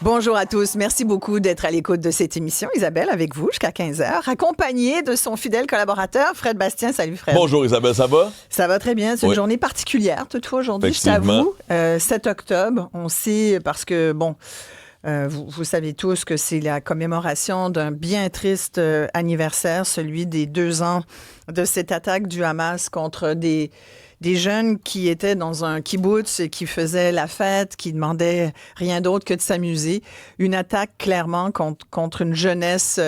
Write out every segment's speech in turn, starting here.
Bonjour à tous. Merci beaucoup d'être à l'écoute de cette émission. Isabelle, avec vous jusqu'à 15h, accompagnée de son fidèle collaborateur, Fred Bastien. Salut, Fred. Bonjour, Isabelle, ça va? Ça va très bien. C'est une journée particulière, toutefois, aujourd'hui, je t'avoue. 7 octobre, on sait, parce que, vous savez tous que c'est la commémoration d'un bien triste anniversaire, celui des 2 ans de cette attaque du Hamas contre des jeunes qui étaient dans un kibbutz et qui faisaient la fête, qui demandaient rien d'autre que de s'amuser. Une attaque clairement contre une jeunesse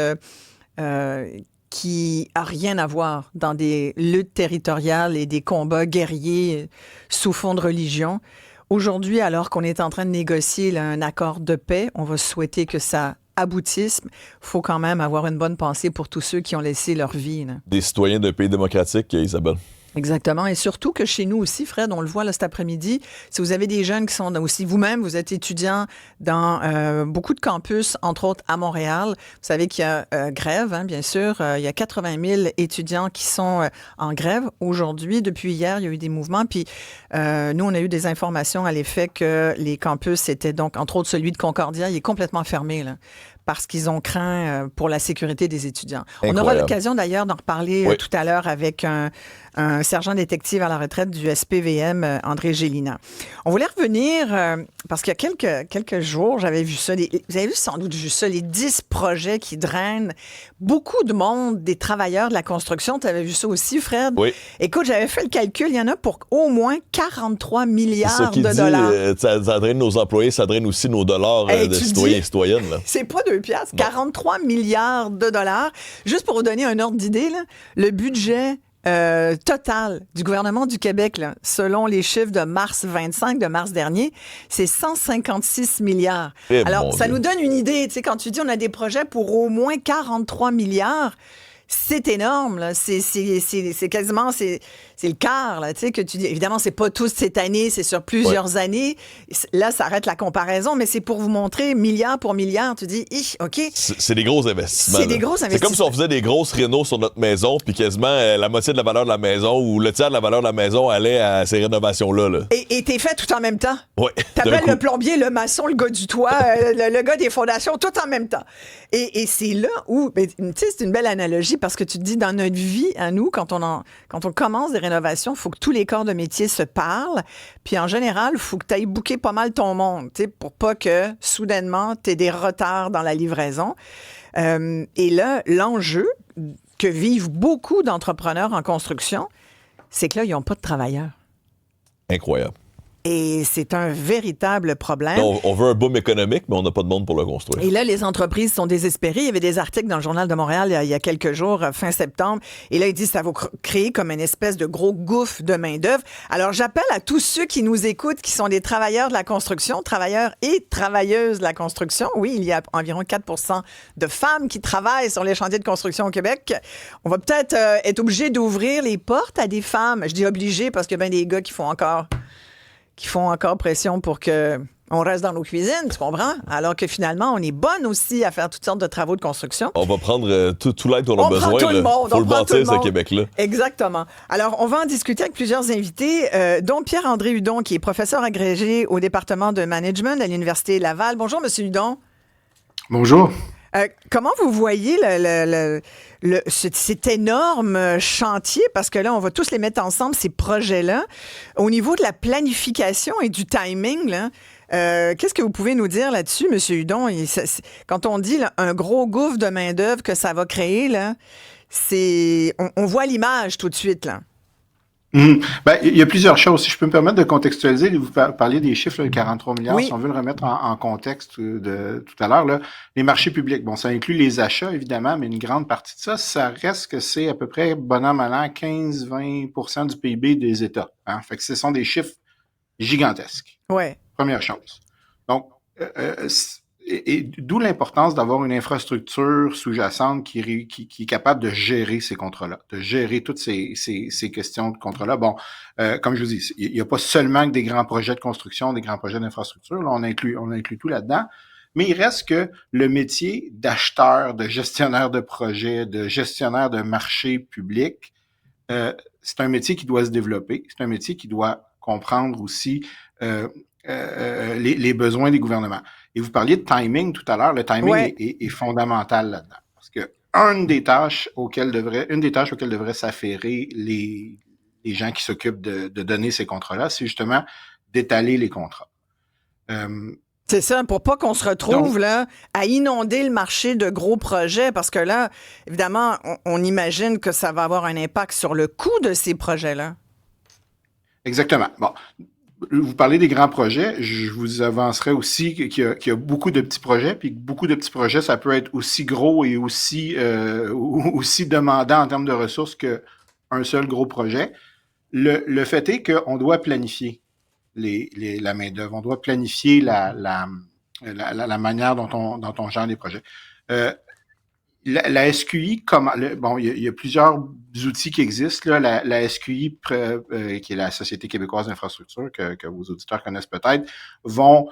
qui a rien à voir dans des luttes territoriales et des combats guerriers sous fond de religion. Aujourd'hui, alors qu'on est en train de négocier là, un accord de paix, on va souhaiter que ça aboutisse. Il faut quand même avoir une bonne pensée pour tous ceux qui ont laissé leur vie. Là. Des citoyens d'un pays démocratique, Isabelle. Exactement. Et surtout que chez nous aussi, Fred, on le voit là, cet après-midi, si vous avez des jeunes qui sont aussi, vous-même, vous êtes étudiant dans beaucoup de campus, entre autres à Montréal. Vous savez qu'il y a grève, hein, bien sûr. Il y a 80 000 étudiants qui sont en grève aujourd'hui. Depuis hier, il y a eu des mouvements. Puis nous, on a eu des informations à l'effet que les campus étaient donc, entre autres celui de Concordia, il est complètement fermé, là, parce qu'ils ont craint pour la sécurité des étudiants. Incroyable. On aura l'occasion d'ailleurs d'en reparler tout à l'heure avec un sergent détective à la retraite du SPVM, André Gélina. On voulait revenir, parce qu'il y a quelques jours, j'avais vu ça, vous avez sans doute vu ça, les 10 projets qui drainent beaucoup de monde, des travailleurs de la construction. Tu avais vu ça aussi, Fred? Oui. Écoute, j'avais fait le calcul, il y en a pour au moins 43 milliards de dit, dollars. Ça draine nos employés, ça draine aussi nos dollars de citoyens et citoyennes. Là. C'est pas 2 piastres, 43 milliards de dollars. Juste pour vous donner un ordre d'idée, là, le budget total du gouvernement du Québec, là, selon les chiffres de mars 25, de mars dernier, c'est 156 milliards. Alors, ça nous donne une idée. Tu sais, quand tu dis on a des projets pour au moins 43 milliards, c'est énorme, là. C'est quasiment, c'est le quart, là, tu sais, que tu dis. Évidemment, c'est pas tous cette année, c'est sur plusieurs années. Là, ça arrête la comparaison, mais c'est pour vous montrer milliard pour milliard. Tu dis, OK. C'est des gros investissements. C'est des gros investissements. C'est comme si on faisait des grosses rénos sur notre maison, puis quasiment la moitié de la valeur de la maison ou le tiers de la valeur de la maison allait à ces rénovations-là. Là. Et t'es fait tout en même temps. Oui. T'appelles le plombier, le maçon, le gars du toit, le gars des fondations, tout en même temps. Et c'est là où, tu sais, c'est une belle analogie parce que tu te dis, dans notre vie, à nous, quand on commence des rénovations, il faut que tous les corps de métier se parlent. Puis en général, il faut que tu ailles booker pas mal ton monde, tu sais, pour pas que, soudainement, tu aies des retards dans la livraison. Et là, l'enjeu que vivent beaucoup d'entrepreneurs en construction, c'est que là, ils n'ont pas de travailleurs. Incroyable. Et c'est un véritable problème. On veut un boom économique, mais on n'a pas de monde pour le construire. Et là, les entreprises sont désespérées. Il y avait des articles dans le Journal de Montréal il y a quelques jours, fin septembre. Et là, ils disent que ça va créer comme une espèce de gros gouffre de main-d'œuvre. Alors, j'appelle à tous ceux qui nous écoutent, qui sont des travailleurs de la construction, travailleurs et travailleuses de la construction. Oui, il y a environ 4% de femmes qui travaillent sur les chantiers de construction au Québec. On va peut-être être obligé d'ouvrir les portes à des femmes. Je dis obligé parce qu'il y a bien des gars qui font encore pression pour que on reste dans nos cuisines, tu comprends? Alors que finalement, on est bonne aussi à faire toutes sortes de travaux de construction. On va prendre tout l'aide dont on a besoin. Prend tout le monde. Faut le bâtir, ce Québec-là. Exactement. Alors, on va en discuter avec plusieurs invités, dont Pierre-André Hudon, qui est professeur agrégé au département de management à l'Université Laval. Bonjour, Monsieur Hudon. Bonjour. Comment vous voyez cet énorme chantier, parce que là, on va tous les mettre ensemble, ces projets-là, au niveau de la planification et du timing, là, qu'est-ce que vous pouvez nous dire là-dessus, M. Hudon? Quand on dit là, un gros gouffre de main-d'œuvre que ça va créer, là, on voit l'image tout de suite, là. Il y a plusieurs choses. Si je peux me permettre de contextualiser, vous parliez des chiffres, là, 43 milliards, si on veut le remettre en contexte de tout à l'heure, là, les marchés publics, bon, ça inclut les achats, évidemment, mais une grande partie de ça reste que c'est à peu près, bon an, mal an, 15-20% du PIB des États. Hein? Fait que ce sont des chiffres gigantesques. Ouais. Première chose. Donc, et d'où l'importance d'avoir une infrastructure sous-jacente qui est capable de gérer ces contrats-là, de gérer toutes ces questions de contrats-là. Bon, comme je vous dis, il n'y a pas seulement que des grands projets de construction, des grands projets d'infrastructure. Là, on inclut tout là-dedans. Mais il reste que le métier d'acheteur, de gestionnaire de projet, de gestionnaire de marché public, c'est un métier qui doit se développer. C'est un métier qui doit comprendre aussi les besoins des gouvernements. Et vous parliez de timing tout à l'heure. Le timing est fondamental là-dedans. Parce que une des tâches auxquelles devraient s'affairer les gens qui s'occupent de donner ces contrats-là, c'est justement d'étaler les contrats. C'est ça, pour pas qu'on se retrouve là à inonder le marché de gros projets, parce que là, évidemment, on imagine que ça va avoir un impact sur le coût de ces projets-là. Exactement. Bon, vous parlez des grands projets, je vous avancerai aussi qu'il y a beaucoup de petits projets, puis beaucoup de petits projets, ça peut être aussi gros et aussi demandant en termes de ressources qu'un seul gros projet. Le fait est qu'on doit planifier la main-d'œuvre, on doit planifier la manière dont on gère les projets. La SQI, il y a plusieurs outils qui existent. Là. La SQI, qui est la Société québécoise d'infrastructure, que vos auditeurs connaissent peut-être, vont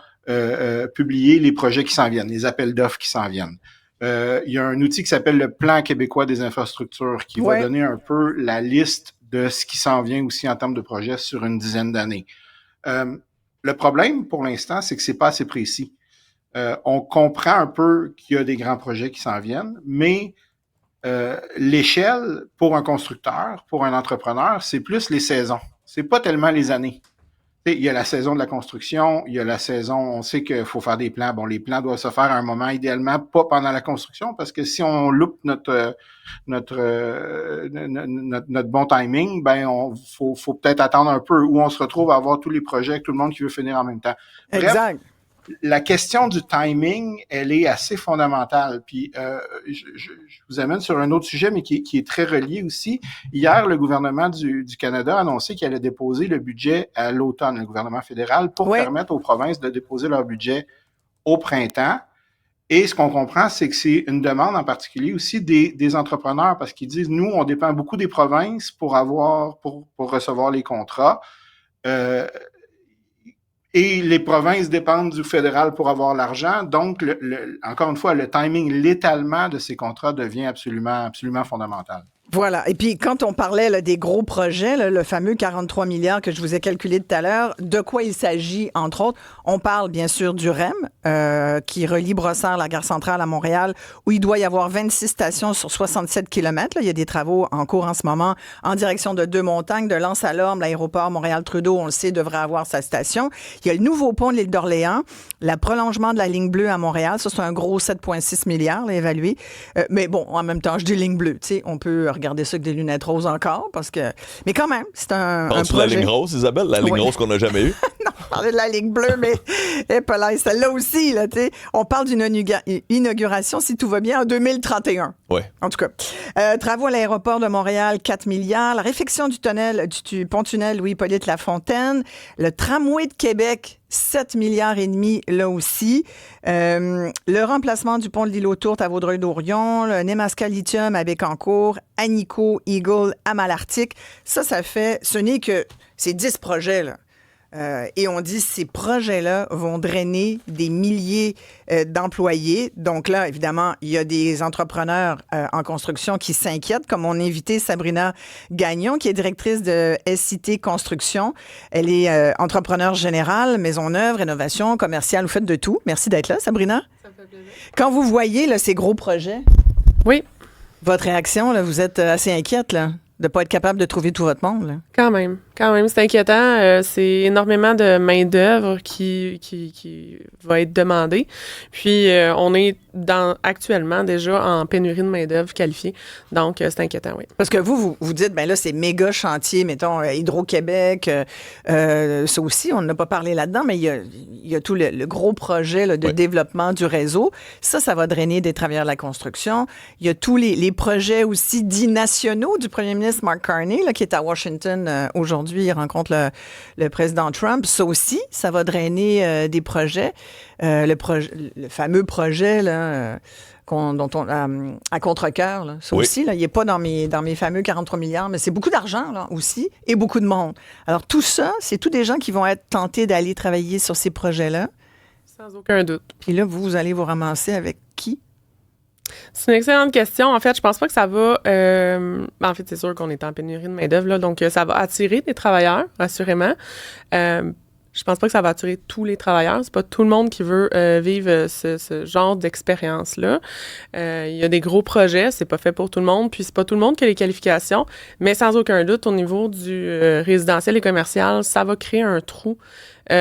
publier les projets qui s'en viennent, les appels d'offres qui s'en viennent. Il y a un outil qui s'appelle le Plan québécois des infrastructures, qui va donner un peu la liste de ce qui s'en vient aussi en termes de projets sur une dizaine d'années. Le problème, pour l'instant, c'est que c'est pas assez précis. On comprend un peu qu'il y a des grands projets qui s'en viennent, mais l'échelle pour un constructeur, pour un entrepreneur, c'est plus les saisons. C'est pas tellement les années. Il y a la saison de la construction, il y a la saison, on sait qu'il faut faire des plans. Bon, les plans doivent se faire à un moment, idéalement, pas pendant la construction, parce que si on loupe notre bon timing, faut peut-être attendre un peu, où on se retrouve à avoir tous les projets avec tout le monde qui veut finir en même temps. Bref, exact. La question du timing, elle est assez fondamentale. Puis, je vous amène sur un autre sujet, mais qui est très relié aussi. Hier, le gouvernement du Canada a annoncé qu'il allait déposer le budget à l'automne, le gouvernement fédéral, pour permettre aux provinces de déposer leur budget au printemps. Et ce qu'on comprend, c'est que c'est une demande en particulier aussi des entrepreneurs, parce qu'ils disent, nous, on dépend beaucoup des provinces pour recevoir les contrats. Et les provinces dépendent du fédéral pour avoir l'argent. Donc, encore une fois, le timing, l'étalement de ces contrats devient absolument fondamental. Voilà. Et puis, quand on parlait là, des gros projets, là, le fameux 43 milliards que je vous ai calculé tout à l'heure, de quoi il s'agit, entre autres? On parle, bien sûr, du REM, qui relie Brossard, la gare centrale à Montréal, où il doit y avoir 26 stations sur 67 kilomètres. Là, il y a des travaux en cours en ce moment en direction de Deux-Montagnes, de L'Anse-à-L'Orme, l'aéroport Montréal-Trudeau, on le sait, devrait avoir sa station. Il y a le nouveau pont de l'île d'Orléans, le prolongement de la ligne bleue à Montréal. Ça, c'est un gros 7,6 milliards là, évalué. Mais bon, en même temps, je dis ligne bleue. Tu sais, on peut regarder ça avec des lunettes roses encore, parce que... Mais quand même, c'est un Penses-tu projet. la ligne rose, Isabelle? La ligne rose qu'on n'a jamais eue? Non, je parlais de la ligne bleue, mais celle-là aussi, là, tu sais. On parle d'une inauguration, si tout va bien, en 2031. Oui. En tout cas. Travaux à l'aéroport de Montréal, 4 milliards. La réfection du pont-tunnel Louis-Hippolyte Lafontaine. Le tramway de Québec, 7 milliards et demi, là aussi. Le remplacement du pont de l'île aux Tourtes à Vaudreuil-Dorion, le Nemaska Lithium à Bécancour, Anico, Eagle à Malartic. Ça fait... Ce n'est que... C'est 10 projets, là. Et on dit ces projets-là vont drainer des milliers d'employés. Donc là, évidemment, il y a des entrepreneurs en construction qui s'inquiètent, comme mon invitée Sabrina Gagnon, qui est directrice de SIT Construction. Elle est entrepreneure générale, maison-œuvre, rénovation, commerciale, vous faites de tout. Merci d'être là, Sabrina. Ça me fait plaisir. Quand vous voyez là, ces gros projets, oui, votre réaction, là, vous êtes assez inquiète, là, de ne pas être capable de trouver tout votre monde, là. Quand même, c'est inquiétant. C'est énormément de main-d'œuvre qui va être demandée. Puis, on est actuellement déjà en pénurie de main-d'œuvre qualifiée. Donc, c'est inquiétant, oui. Parce que vous dites, ben là, c'est méga chantier, mettons, Hydro-Québec. Ça aussi, on n'a pas parlé là-dedans, mais il y a tout le gros projet là, de développement du réseau. Ça va drainer des travailleurs de la construction. Il y a tous les projets aussi dits nationaux du premier ministre Mark Carney, là, qui est à Washington aujourd'hui. Il rencontre le président Trump. Ça aussi, ça va drainer des projets. Le fameux projet là, à Contrecœur, là. Ça aussi, là, il n'est pas dans mes fameux 43 milliards, mais c'est beaucoup d'argent là, aussi et beaucoup de monde. Alors tout ça, c'est tous des gens qui vont être tentés d'aller travailler sur ces projets-là. Sans aucun doute. Puis là, vous allez vous ramasser avec qui? C'est une excellente question. En fait, je pense pas que ça va... en fait, c'est sûr qu'on est en pénurie de main-d'œuvre, là, donc ça va attirer des travailleurs, assurément. Je pense pas que ça va attirer tous les travailleurs. C'est pas tout le monde qui veut vivre ce genre d'expérience-là. Il y a des gros projets, c'est pas fait pour tout le monde, puis c'est pas tout le monde qui a les qualifications, mais sans aucun doute, au niveau du résidentiel et commercial, ça va créer un trou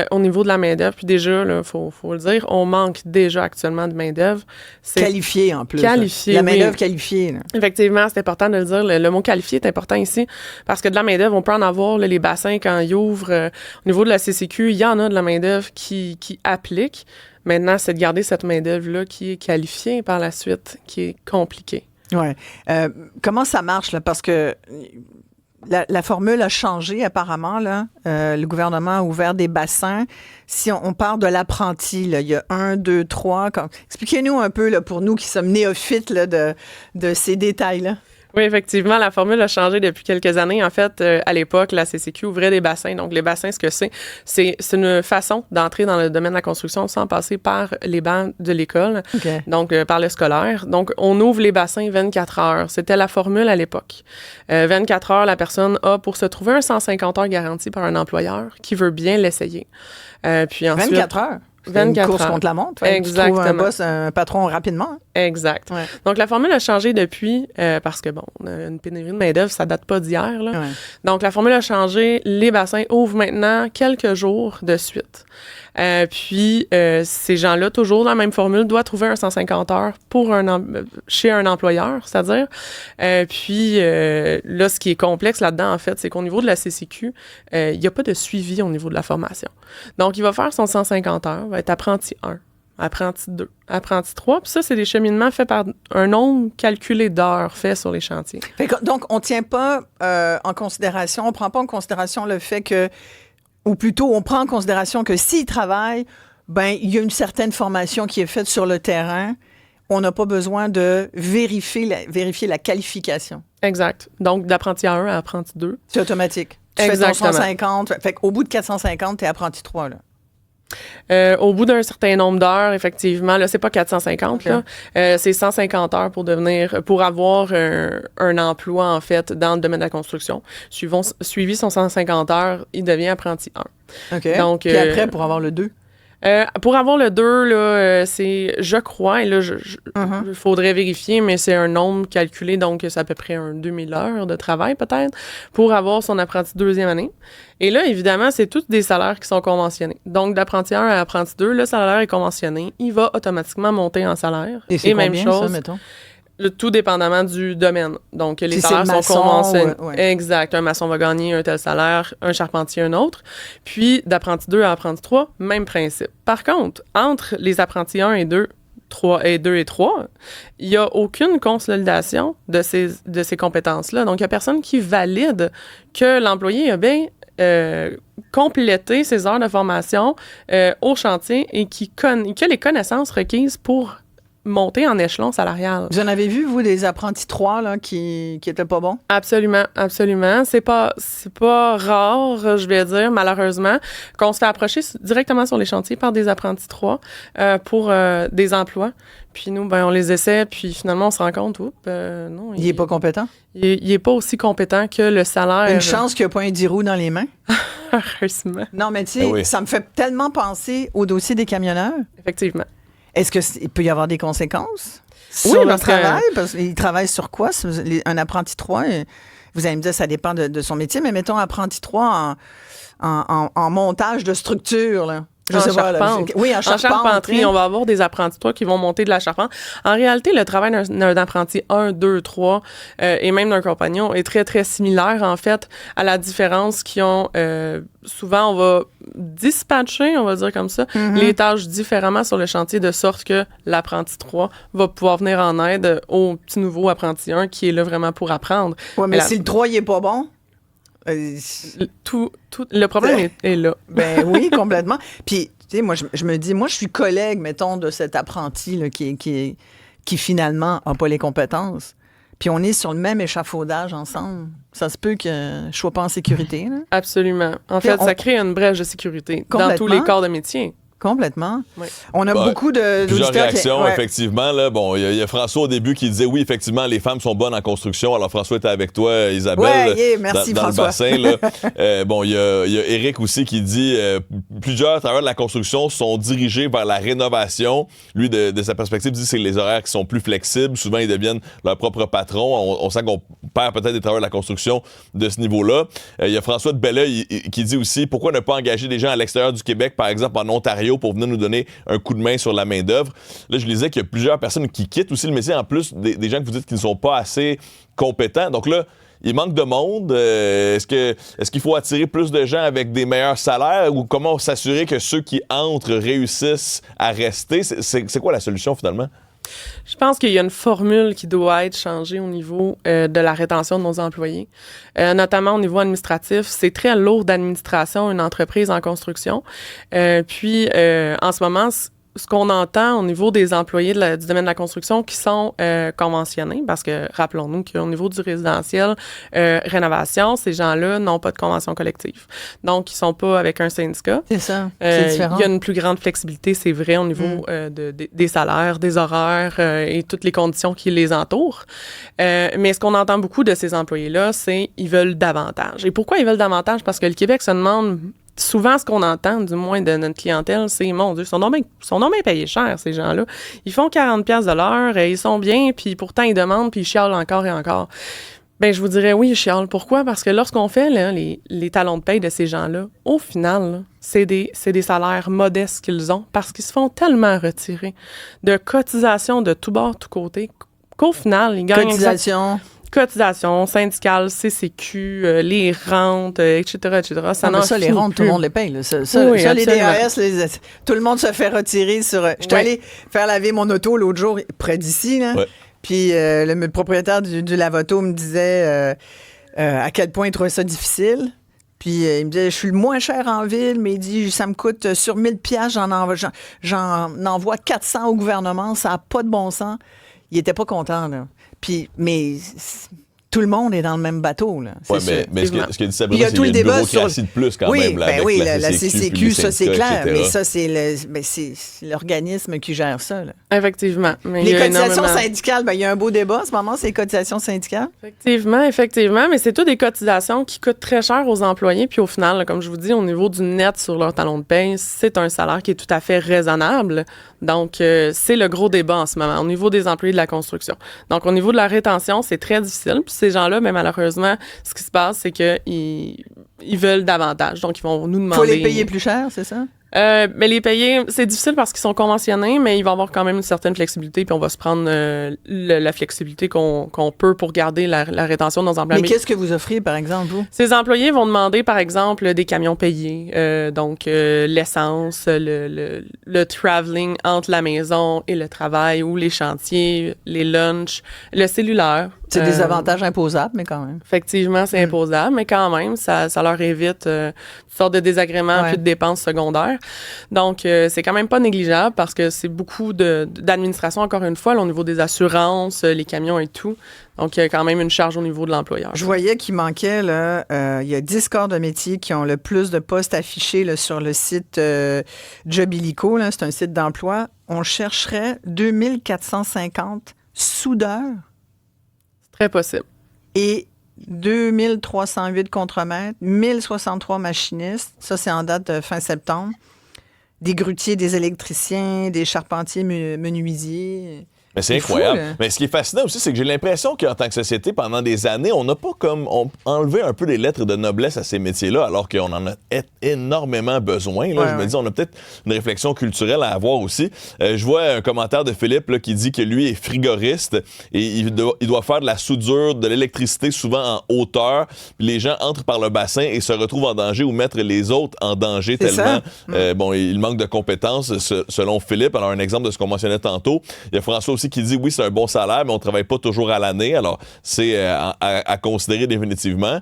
au niveau de la main-d'œuvre. Puis déjà, il faut le dire, on manque déjà actuellement de main-d'œuvre. Qualifiée en plus. Qualifiée, la main-d'œuvre qualifiée. Là. Effectivement, c'est important de le dire. Le mot qualifié est important ici parce que de la main-d'œuvre, on peut en avoir là, les bassins quand ils ouvrent. Au niveau de la CCQ, il y en a de la main-d'œuvre qui applique. Maintenant, c'est de garder cette main-d'œuvre-là qui est qualifiée par la suite, qui est compliquée. Oui. Comment ça marche, là? Parce que la formule a changé apparemment. Là. Le gouvernement a ouvert des bassins. Si on parle de l'apprenti, là, il y a 1, 2, 3. Expliquez-nous un peu là, pour nous qui sommes néophytes là, de ces détails-là. Oui, effectivement, la formule a changé depuis quelques années. En fait, à l'époque, la CCQ ouvrait des bassins. Donc, les bassins, ce que c'est une façon d'entrer dans le domaine de la construction sans passer par les bancs de l'école, okay. Donc par le scolaire. Donc, on ouvre les bassins 24 heures. C'était la formule à l'époque. 24 heures, la personne a pour se trouver un 150 heures garanti par un employeur qui veut bien l'essayer. Puis ensuite, 24 heures? 24 une course heures. contre la montre. Exactement. Tu trouves un boss, un patron rapidement. Exact. Ouais. Donc, la formule a changé depuis parce que, bon, on a une pénurie de main-d'œuvre, ça date pas d'hier. Là. Ouais. Donc, la formule a changé. Les bassins ouvrent maintenant quelques jours de suite. Puis, ces gens-là, toujours dans la même formule, doivent trouver un 150 heures chez un employeur, c'est-à-dire. Puis, là, ce qui est complexe là-dedans, en fait, c'est qu'au niveau de la CCQ, il n'y a pas de suivi au niveau de la formation. Donc, il va faire son 150 heures, va être apprenti 1. Apprenti 2, apprenti 3. Puis ça, c'est des cheminements faits par un nombre calculé d'heures faits sur les chantiers. Donc, on ne tient pas en considération, on ne prend pas en considération le fait que, ou plutôt, on prend en considération que s'ils travaillent, ben il y a une certaine formation qui est faite sur le terrain. On n'a pas besoin de vérifier la qualification. Exact. Donc, d'apprenti 1 à apprenti 2. C'est automatique. Tu Exactement. fais ton 150. Fait qu'au bout de 450, tu es apprenti 3, là. Au bout d'un certain nombre d'heures, effectivement, là, c'est pas 450, okay. Là, c'est 150 heures pour avoir un emploi, en fait, dans le domaine de la construction. Suivi son 150 heures, il devient apprenti 1. OK. Donc, puis après, pour avoir le 2? Pour avoir le 2, là, c'est, je crois, et là, il faudrait vérifier, mais c'est un nombre calculé, donc c'est à peu près 2000 heures de travail, peut-être, pour avoir son apprenti 2e année. Et là, évidemment, c'est tous des salaires qui sont conventionnés. Donc, d'apprenti 1 à apprenti 2, le salaire est conventionné. Il va automatiquement monter en salaire. Et c'est même combien, chose, ça, mettons? Tout dépendamment du domaine. Donc, les si salaires maçon, sont conventionnés. Ouais. Exact. Un maçon va gagner un tel salaire, un charpentier un autre. Puis, d'apprenti 2 à apprenti 3, même principe. Par contre, entre les apprentis 1 et 2, 3 et 2 et 3, il n'y a aucune consolidation de ces compétences-là. Donc, il n'y a personne qui valide que l'employé a bien complété ses heures de formation au chantier et qui a les connaissances requises pour monter en échelon salarial. Vous en avez vu, vous, des apprentis 3 là, qui étaient pas bons? Absolument, absolument. C'est pas rare, je vais dire, malheureusement, qu'on se fait approcher directement sur les chantiers par des apprentis 3 pour des emplois. Puis nous, ben, on les essaie, puis finalement, on se rend compte, non. Il est pas compétent? Il est pas aussi compétent que le salaire. Une chance qu'il n'y a pas un 10 roues dans les mains. Heureusement. Non, mais tu sais, oui. Ça me fait tellement penser au dossier des camionneurs. Effectivement. Est-ce qu'il peut y avoir des conséquences sur le travail? Parce qu'il travaille sur quoi? Un apprenti 3, vous allez me dire, ça dépend de son métier, mais mettons apprenti 3 en montage de structure, là. En charpente. Oui, en charpenterie, oui. On va avoir des apprentis 3 qui vont monter de la charpente. En réalité, le travail d'un apprenti 1, 2, 3 et même d'un compagnon est très, très similaire, en fait, à la différence qu'ils ont. Souvent, on va dispatcher, on va dire comme ça, les tâches différemment sur le chantier, de sorte que l'apprenti 3 va pouvoir venir en aide au petit nouveau apprenti 1 qui est là vraiment pour apprendre. Oui, mais si le 3, il n'est pas bon... le problème est là. Ben oui, complètement. Puis, tu sais, moi, je me dis, moi, je suis collègue, mettons, de cet apprenti là, qui finalement n'a pas les compétences. Puis on est sur le même échafaudage ensemble. Ça se peut que je ne sois pas en sécurité. Là. Absolument. En fait, ça crée une brèche de sécurité dans tous les corps de métier. Complètement. Oui. On a beaucoup Plusieurs d'auditeurs réactions, effectivement. Là. Bon, il y a François au début qui disait oui, effectivement, les femmes sont bonnes en construction. Alors, François était avec toi, Isabelle, merci, dans le François. bassin. Là. Bon, il y a Éric aussi qui dit plusieurs travailleurs de la construction sont dirigés vers la rénovation. Lui, de sa perspective, dit que c'est les horaires qui sont plus flexibles. Souvent, ils deviennent leur propre patron. On sent qu'on perd peut-être des travailleurs de la construction de ce niveau-là. Il y a François de Belleuil qui dit aussi pourquoi ne pas engager des gens à l'extérieur du Québec, par exemple en Ontario, pour venir nous donner un coup de main sur la main-d'œuvre. Là, je lisais qu'il y a plusieurs personnes qui quittent aussi le métier, en plus des gens que vous dites qui ne sont pas assez compétents. Donc là, il manque de monde. Est-ce qu'il faut attirer plus de gens avec des meilleurs salaires ou comment s'assurer que ceux qui entrent réussissent à rester? C'est quoi la solution finalement? Je pense qu'il y a une formule qui doit être changée au niveau de la rétention de nos employés, notamment au niveau administratif. C'est très lourd d'administration, une entreprise en construction. Puis, en ce moment, ce qu'on entend au niveau des employés du domaine de la construction qui sont conventionnés, parce que rappelons-nous qu'au niveau du résidentiel, rénovation, ces gens-là n'ont pas de convention collective. Donc, ils sont pas avec un syndicat. C'est ça, c'est différent. Il y a une plus grande flexibilité, c'est vrai, au niveau des salaires, des horaires et toutes les conditions qui les entourent. Mais ce qu'on entend beaucoup de ces employés-là, c'est qu'ils veulent davantage. Et pourquoi ils veulent davantage? Parce que le Québec se demande... Souvent, ce qu'on entend, du moins de notre clientèle, c'est, mon Dieu, ils sont non bien payés cher, ces gens-là. Ils font 40$ de l'heure, ils sont bien, puis pourtant, ils demandent, puis ils chialent encore et encore. Bien, je vous dirais oui, ils chialent. Pourquoi? Parce que lorsqu'on fait là, les talons de paye de ces gens-là, au final, là, c'est des salaires modestes qu'ils ont parce qu'ils se font tellement retirer de cotisations de tout bord, tout côté, qu'au final, ils gagnent... Cotisations syndicales, CCQ, les rentes, etc., etc. Ça, les rentes, tout le monde les paye. Là. Ça, les DAS, tout le monde se fait retirer sur... Je suis allée faire laver mon auto l'autre jour, près d'ici, là. Ouais. Puis le propriétaire du lave-auto me disait à quel point il trouvait ça difficile. Puis il me disait, je suis le moins cher en ville, mais il dit, ça me coûte sur 1000$, j'en envoie 400 au gouvernement, ça n'a pas de bon sens. Il était pas content, là. Mais tout le monde est dans le même bateau, là. Oui, mais ce que dit Sabrina, c'est qu'il y a une bureaucratie de plus quand même. Là, oui, avec la CCQ, ça, c'est clair. etc. Mais ça, c'est l'organisme qui gère ça, là. Effectivement. Mais les cotisations syndicales, il y a un beau débat en ce moment, c'est les cotisations syndicales. Effectivement. Mais c'est toutes des cotisations qui coûtent très cher aux employés. Puis au final, là, comme je vous dis, au niveau du net sur leur talon de paie, c'est un salaire qui est tout à fait raisonnable. Donc, c'est le gros débat en ce moment, au niveau des employés de la construction. Donc, au niveau de la rétention, c'est très difficile. Puis ces gens-là, mais malheureusement, ce qui se passe, c'est qu'ils veulent davantage. Donc, ils vont nous demander... Il faut les payer plus cher, c'est ça? Mais les payer, c'est difficile parce qu'ils sont conventionnés, mais il va y avoir quand même une certaine flexibilité, puis on va se prendre la flexibilité qu'on peut pour garder la rétention de nos employés. Mais qu'est-ce que vous offrez, par exemple, vous? Ces employés vont demander, par exemple, des camions payés, donc l'essence, le traveling entre la maison et le travail, ou les chantiers, les lunchs, le cellulaire. C'est des avantages imposables, mais quand même. Effectivement, c'est imposable, mais quand même, ça leur évite toutes sortes de désagréments puis de dépenses secondaires. Donc, c'est quand même pas négligeable parce que c'est beaucoup d'administration, encore une fois, là, au niveau des assurances, les camions et tout. Donc, il y a quand même une charge au niveau de l'employeur. Je voyais qu'il manquait, là, il y a 10 corps de métier qui ont le plus de postes affichés là, sur le site Jobilico. Là, c'est un site d'emploi. On chercherait 2450 soudeurs. Très possible. Et 2308 contremaîtres, 1063 machinistes. Ça, c'est en date de fin septembre. Des grutiers, des électriciens, des charpentiers menuisiers. Mais c'est incroyable. Fou, mais ce qui est fascinant aussi, c'est que j'ai l'impression qu'en tant que société, pendant des années, on n'a pas enlevé un peu les lettres de noblesse à ces métiers-là, alors qu'on en a énormément besoin. Là. Je me dis, on a peut-être une réflexion culturelle à avoir aussi. Je vois un commentaire de Philippe là, qui dit que lui est frigoriste et il doit faire de la soudure, de l'électricité, souvent en hauteur. Puis les gens entrent par le bassin et se retrouvent en danger ou mettre les autres en danger tellement il manque de compétences, selon Philippe. Alors, un exemple de ce qu'on mentionnait tantôt. Il y a François aussi qui dit oui, c'est un bon salaire, mais on ne travaille pas toujours à l'année. Alors, c'est à considérer définitivement.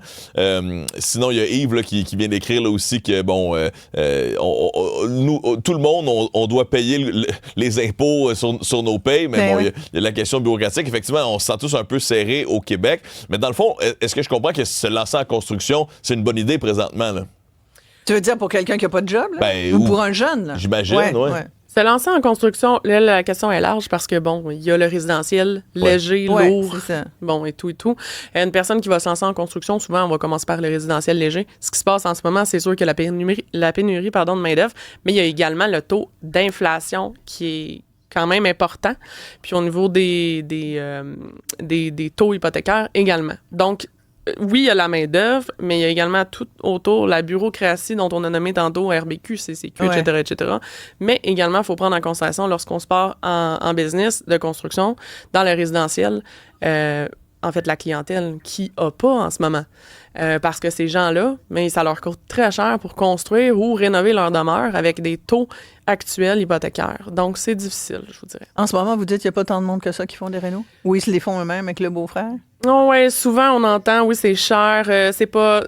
Sinon, il y a Yves là, qui vient d'écrire là, aussi que, nous, tout le monde, on doit payer les impôts sur nos payes, mais il y a la question bureaucratique. Effectivement, on se sent tous un peu serrés au Québec. Mais dans le fond, est-ce que je comprends que se lancer en construction, c'est une bonne idée présentement, là? Tu veux dire pour quelqu'un qui n'a pas de job, là? Ou pour un jeune, là? J'imagine, ouais. Se lancer en construction, là, la question est large parce que, bon, il y a le résidentiel léger, lourd, bon, et tout. Une personne qui va se lancer en construction, souvent, on va commencer par le résidentiel léger. Ce qui se passe en ce moment, c'est sûr que la pénurie de main-d'œuvre, mais il y a également le taux d'inflation qui est quand même important, puis au niveau des taux hypothécaires également. Donc, oui, il y a la main-d'œuvre, mais il y a également tout autour, la bureaucratie dont on a nommé tantôt RBQ, CCQ, etc. Mais également, il faut prendre en considération lorsqu'on se part en business de construction, dans le résidentiel, en fait, la clientèle qui n'a pas en ce moment. Parce que ces gens-là, mais ça leur coûte très cher pour construire ou rénover leur demeure avec des taux actuels hypothécaires. Donc, c'est difficile, je vous dirais. En ce moment, vous dites qu'il n'y a pas tant de monde que ça qui font des rénos? Ou ils se les font eux-mêmes avec le beau-frère? Oui, souvent, on entend, oui, c'est cher, c'est pas...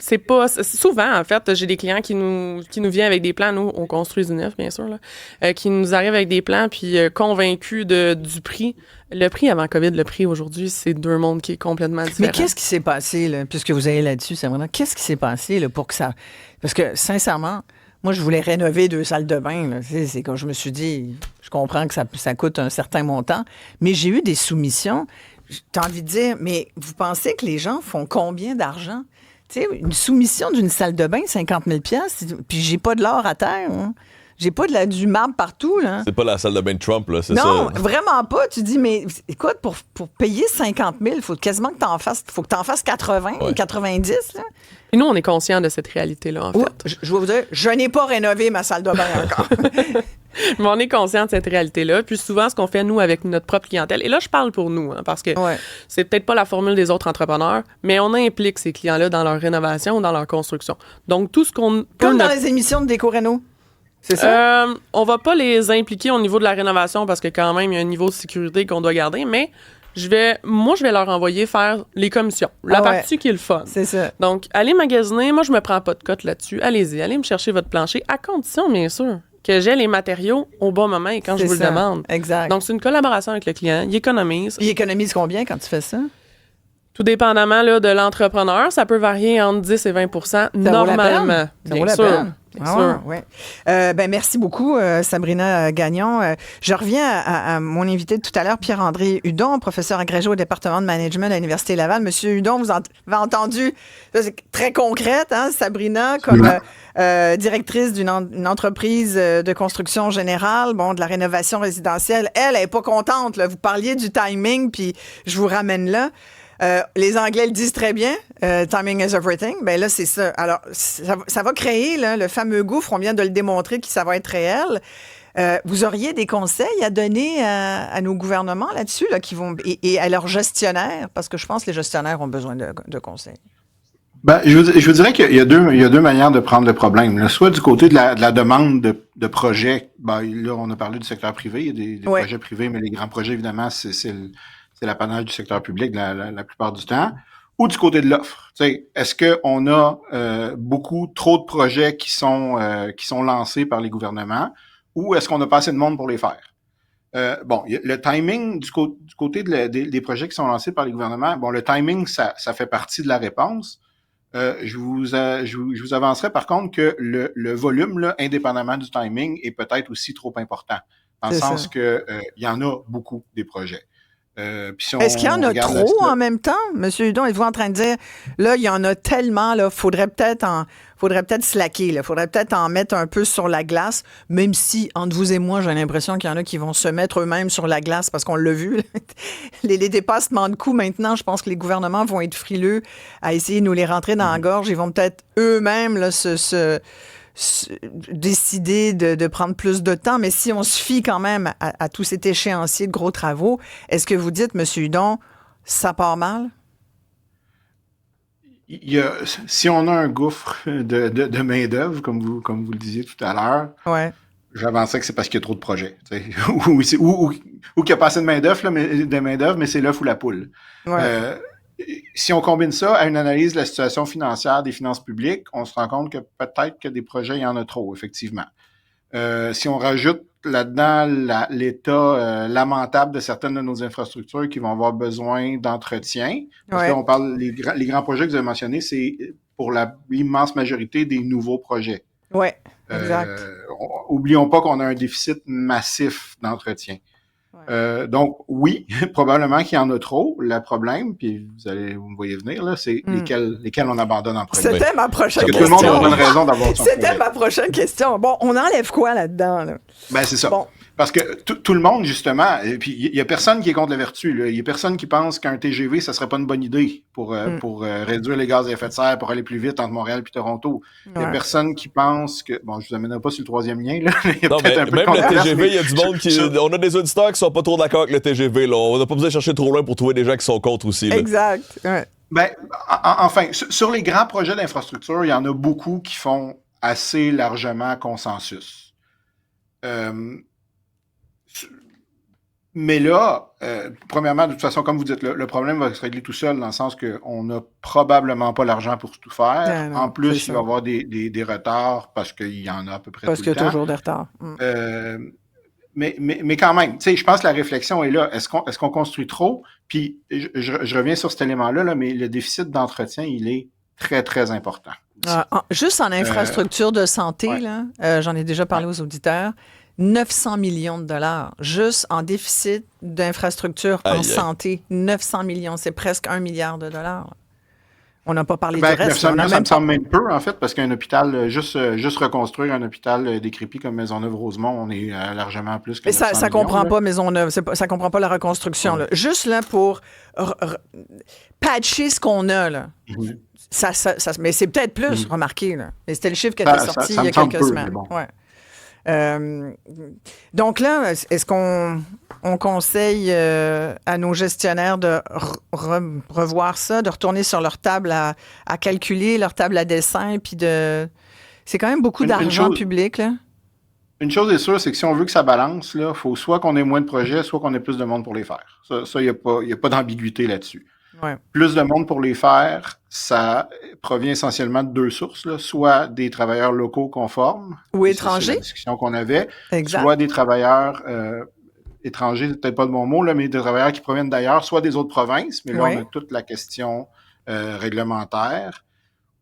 C'est pas... Souvent, en fait, j'ai des clients qui nous viennent avec des plans. Nous, on construit du neuf, bien sûr, là, qui nous arrivent avec des plans, puis convaincus du prix. Le prix avant COVID, le prix aujourd'hui, c'est deux mondes qui est complètement différent. Mais qu'est-ce qui s'est passé, là, puisque vous allez là-dessus, Sabrina, qu'est-ce qui s'est passé là, pour que ça... Parce que, sincèrement, moi, je voulais rénover 2 salles de bain. Là. C'est quand je me suis dit, je comprends que ça coûte un certain montant, mais j'ai eu des soumissions. J'ai envie de dire, mais vous pensez que les gens font combien d'argent? Tu sais, une soumission d'une salle de bain, 50 000 $, puis j'ai pas de l'or à terre. Hein. J'ai pas du marbre partout. Là. C'est pas la salle de bain de Trump, là, c'est ça? Non, vraiment pas. Tu dis, mais écoute, pour payer 50 000, il faut quasiment que t'en fasses, 80, 90. Là. Et nous, on est conscients de cette réalité-là, en fait. Je vais vous dire, je n'ai pas rénové ma salle de bain encore. Mais on est conscient de cette réalité-là. Puis souvent, ce qu'on fait, nous, avec notre propre clientèle, et là, je parle pour nous, hein, parce que c'est peut-être pas la formule des autres entrepreneurs, mais on implique ces clients-là dans leur rénovation ou dans leur construction. Donc, tout ce qu'on... Comme dans les émissions de Déco-Réno. C'est ça? On va pas les impliquer au niveau de la rénovation parce que quand même, il y a un niveau de sécurité qu'on doit garder, mais je vais leur envoyer faire les commissions. La partie qui est le fun. C'est ça. Donc, allez magasiner. Moi, je me prends pas de cote là-dessus. Allez-y, allez me chercher votre plancher, à condition, bien sûr, que j'ai les matériaux au bon moment et quand je vous le demande. Exact. Donc, c'est une collaboration avec le client. Il économise. Il économise combien quand tu fais ça? Tout dépendamment là, de l'entrepreneur, ça peut varier entre 10 et 20 normalement. Ça vaut la peine. Bien sûr. Ouais. Merci beaucoup, Sabrina Gagnon. Je reviens à mon invité de tout à l'heure, Pierre-André Hudon, professeur agrégé au département de management à l'Université Laval. Monsieur Hudon, vous avez entendu, c'est très concrète, hein, Sabrina, comme directrice d'une entreprise de construction générale, de la rénovation résidentielle. Elle n'est pas contente. Là. Vous parliez du timing, puis je vous ramène là. Les Anglais le disent très bien, timing is everything. Ben là, c'est ça. Alors, ça va créer là, le fameux gouffre. On vient de le démontrer que ça va être réel. Vous auriez des conseils à donner à nos gouvernements là-dessus, là, et à leurs gestionnaires, parce que je pense que les gestionnaires ont besoin de conseils. Ben, je vous dirais qu'il y a deux manières de prendre le problème. Là. Soit du côté de la demande de projets. Ben, là, on a parlé du secteur privé. Il y a des projets privés, mais les grands projets, évidemment, c'est l'apanage du secteur public la plupart du temps, ou du côté de l'offre. Est-ce qu'on a trop de projets qui sont lancés par les gouvernements, ou est-ce qu'on n'a pas assez de monde pour les faire? Le timing du côté des projets qui sont lancés par les gouvernements, le timing, ça fait partie de la réponse. Je vous avancerai par contre que le volume, là, indépendamment du timing, est peut-être aussi trop important, dans le sens que il y en a beaucoup des projets. Est-ce qu'il y en a trop en même temps? Monsieur Hudon, êtes-vous en train de dire, là, il y en a tellement, là, faudrait peut-être slacker, là, faudrait peut-être en mettre un peu sur la glace, même si, entre vous et moi, j'ai l'impression qu'il y en a qui vont se mettre eux-mêmes sur la glace parce qu'on l'a vu. les dépassements de coûts, maintenant, je pense que les gouvernements vont être frileux à essayer de nous les rentrer dans la gorge. Ils vont peut-être eux-mêmes là, décider de prendre plus de temps, mais si on se fie quand même à tout cet échéancier de gros travaux, est-ce que vous dites, M. Hudon, ça part mal? Si on a un gouffre de main-d'œuvre, comme vous le disiez tout à l'heure, j'avançais que c'est parce qu'il y a trop de projets. ou qu'il n'y a pas assez de main-d'œuvre, mais c'est l'œuf ou la poule. Ouais. Si on combine ça à une analyse de la situation financière des finances publiques, on se rend compte que peut-être que des projets, il y en a trop, effectivement. Si on rajoute là-dedans l'état lamentable de certaines de nos infrastructures qui vont avoir besoin d'entretien, parce que là, on parle, les grands projets que vous avez mentionnés, c'est pour l'immense majorité des nouveaux projets. Oui, exact. Oublions pas qu'on a un déficit massif d'entretien. Ouais. Donc, oui, probablement qu'il y en a trop. Le problème, puis vous me voyez venir, là, c'est lesquels on abandonne en premier. C'était ma prochaine question. Parce que tout le monde a une raison d'avoir son C'était ma prochaine question. Bon, on enlève quoi là-dedans? Là? Ben, c'est ça. Bon. Parce que tout le monde, justement, et puis il y a personne qui est contre la vertu. Il y a personne qui pense qu'un TGV, ça serait pas une bonne idée pour réduire les gaz à effet de serre, pour aller plus vite entre Montréal et Toronto. Il y a personne qui pense que... Bon, je vous amènerai pas sur le troisième lien. Là. Non, mais même le TGV, il y a du monde qui... On a des auditeurs qui sont pas trop d'accord avec le TGV. Là. On n'a pas besoin de chercher trop loin pour trouver des gens qui sont contre aussi. Là. Exact. Ouais. Ben, enfin, sur les grands projets d'infrastructure, il y en a beaucoup qui font assez largement consensus. Mais là, premièrement, de toute façon, comme vous dites, le problème va se régler tout seul dans le sens qu'on n'a probablement pas l'argent pour tout faire. En plus, il va y avoir des retards parce qu'il y en a à peu près tout le temps. Parce qu'il y a toujours des retards. Mais quand même, tu sais, je pense que la réflexion est là. Est-ce qu'on construit trop? Puis, je reviens sur cet élément-là, là, mais le déficit d'entretien, il est très, très important. Juste en infrastructure de santé, là, j'en ai déjà parlé aux auditeurs, 900 millions de dollars, juste en déficit d'infrastructure en santé. 900 millions, c'est presque 1 milliard de dollars. On n'a pas parlé du reste. 900 millions, ça me semble même peu, en fait, parce qu'un hôpital, juste reconstruire un hôpital décrépit comme Maisonneuve-Rosemont, on est largement plus que 900 millions. Mais ça comprend pas Maisonneuve, ça comprend pas la reconstruction. Là. Juste là pour patcher ce qu'on a, là. Mais c'est peut-être plus, remarquez. Là. Mais c'était le chiffre qui était sorti il y a quelques semaines. Bon. Ouais. Donc là, est-ce qu'on conseille à nos gestionnaires de revoir ça, de retourner sur leur table à calculer, leur table à dessin, puis c'est quand même beaucoup d'argent public, là. Une chose est sûre, c'est que si on veut que ça balance, il faut soit qu'on ait moins de projets, soit qu'on ait plus de monde pour les faire. Ça, il n'y a pas d'ambiguïté là-dessus. Ouais. Plus de monde pour les faire, ça provient essentiellement de deux sources, là. Soit des travailleurs locaux conformes, ou étrangers, c'est la discussion qu'on avait, exact. Soit des travailleurs étrangers, c'est peut-être pas le bon mot, là, mais des travailleurs qui proviennent d'ailleurs, soit des autres provinces, mais là on a toute la question réglementaire,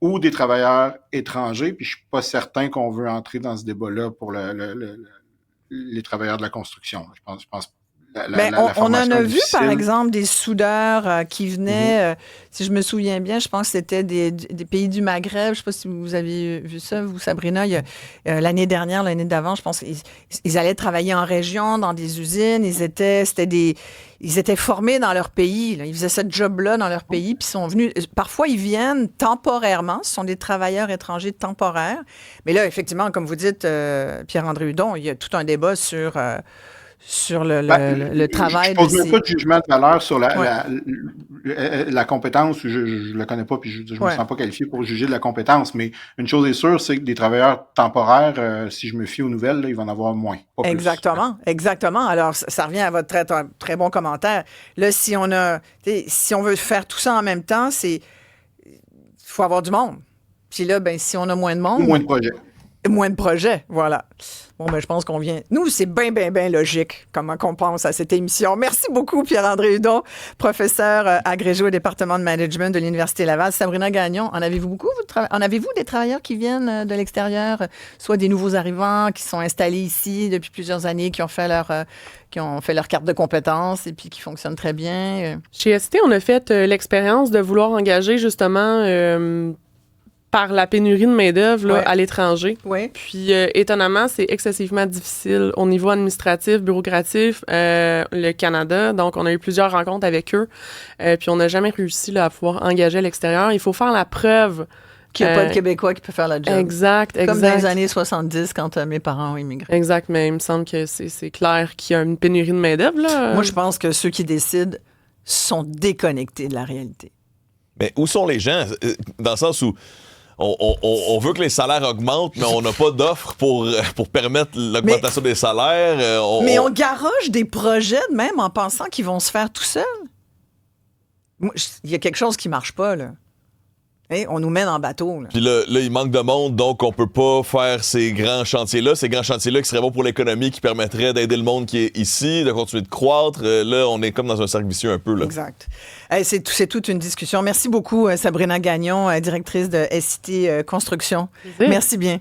ou des travailleurs étrangers, puis je suis pas certain qu'on veut entrer dans ce débat-là pour les travailleurs de la construction. Je pense on en a vu, par exemple, des soudeurs qui venaient, si je me souviens bien, je pense que c'était des pays du Maghreb. Je ne sais pas si vous avez vu ça, vous, Sabrina. L'année dernière, l'année d'avant, je pense qu'ils allaient travailler en région, dans des usines. Ils étaient formés dans leur pays. Là. Ils faisaient ce job-là dans leur pays, puis ils sont venus. Parfois, ils viennent temporairement. Ce sont des travailleurs étrangers temporaires. Mais là, effectivement, comme vous dites, Pierre-André Hudon, il y a tout un débat sur le travail. Je ne pose même pas de jugement de valeur sur la compétence. Je ne la connais pas, puis je ne me sens pas qualifié pour juger de la compétence. Mais une chose est sûre, c'est que des travailleurs temporaires, si je me fie aux nouvelles, là, il va en avoir moins. Pas exactement, plus. Exactement. Alors, ça revient à votre très bon commentaire. Là, si on veut faire tout ça en même temps, il faut avoir du monde. Puis là, si on a moins de monde... Moins de projets. Moins de projets, voilà. Bon, je pense qu'on vient... Nous, c'est bien logique comment qu'on pense à cette émission. Merci beaucoup, Pierre-André Hudon, professeur agrégé au département de management de l'Université Laval. Sabrina Gagnon, en avez-vous beaucoup? En avez-vous des travailleurs qui viennent de l'extérieur, soit des nouveaux arrivants qui sont installés ici depuis plusieurs années, qui ont fait leur carte de compétences et puis qui fonctionnent très bien? Chez ST, on a fait l'expérience de vouloir engager justement... par la pénurie de main-d'œuvre à l'étranger. Ouais. Puis, étonnamment, c'est excessivement difficile au niveau administratif, bureaucratique, le Canada. Donc, on a eu plusieurs rencontres avec eux. Puis, on n'a jamais réussi à pouvoir engager à l'extérieur. Il faut faire la preuve qu'il n'y a pas de Québécois qui peut faire la job. Exact. Comme dans les années 70, quand mes parents ont immigré. Exact, mais il me semble que c'est clair qu'il y a une pénurie de main-d'œuvre, là. Moi, je pense que ceux qui décident sont déconnectés de la réalité. Mais où sont les gens? Dans le sens où on veut que les salaires augmentent, mais on n'a pas d'offres pour permettre l'augmentation des salaires. Mais on garoche des projets de même en pensant qu'ils vont se faire tout seuls. Il y a quelque chose qui ne marche pas, là. Hey, on nous mène en bateau. Là. Puis là, il manque de monde, donc on peut pas faire ces grands chantiers-là. Ces grands chantiers-là qui seraient bons pour l'économie, qui permettraient d'aider le monde qui est ici, de continuer de croître. Là, on est comme dans un cercle vicieux un peu. Là. Exact. Hey, c'est toute une discussion. Merci beaucoup, Sabrina Gagnon, directrice de SIT Construction. Merci bien.